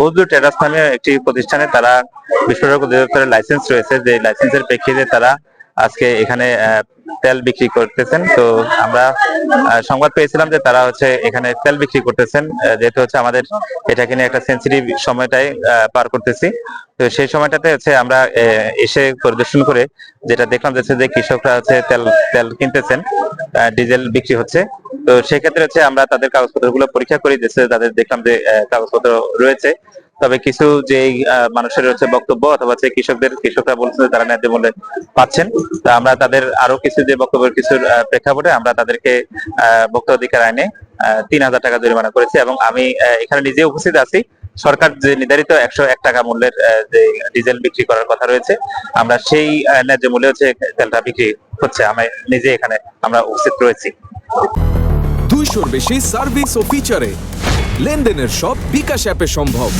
Fazlul traders নামে একটি প্রতিষ্ঠানে তারা বিস্ফোরক অধিদপ্তরের লাইসেন্স রয়েছে, যে লাইসেন্সের প্রেক্ষিতে তারা আজকে এখানে তেল বিক্রি করতেছেন। তো আমরা সংবাদ পেয়েছিলাম যে তারা হচ্ছে এখানে তেল বিক্রি করতেছেন, যেহেতু হচ্ছে আমাদের এটাকে নিয়ে একটা সেন্সিটিভ সময়টাই পার করতেছি। তো সেই সময়টাতে হচ্ছে আমরা এসে পরিদর্শন করে যেটা দেখলাম যাচ্ছে যে কৃষকরা হচ্ছে তেল তেল কিনতেছেন, ডিজেল বিক্রি হচ্ছে। তো সেক্ষেত্রে হচ্ছে আমরা তাদের কাগজপত্রগুলো পরীক্ষা করে দিয়েছে, তাদের দেখলাম যে কাগজপত্র রয়েছে। তবে কিছু যে মানুষের হচ্ছে বক্তব্য অথবা হচ্ছে কৃষকরা বলছেন যে তারা ন্যায্য মূল্যে পাচ্ছেন। তা আমরা তাদের আরো কিছু যে বক্তব্যের কিছুর প্রেক্ষাপটে আমরা তাদেরকে ভোক্তা অধিকার আইনে 3,000 টাকা জরিমানা করেছি, এবং আমি এখানে নিজে উপস্থিত আছি। সরকার যে নির্ধারিত 101 টাকা মূল্যের যে ডিজেল বিক্রি করার কথা রয়েছে, আমরা সেই ন্যায্য মূল্যে হচ্ছে তেলটা বিক্রি হচ্ছে। আমি নিজে এখানে আমরা উপস্থিত রয়েছি। 200-র বেশি সার্ভিস ও ফিচারে লেনদেনের সব বিকাশ অ্যাপে সম্ভব।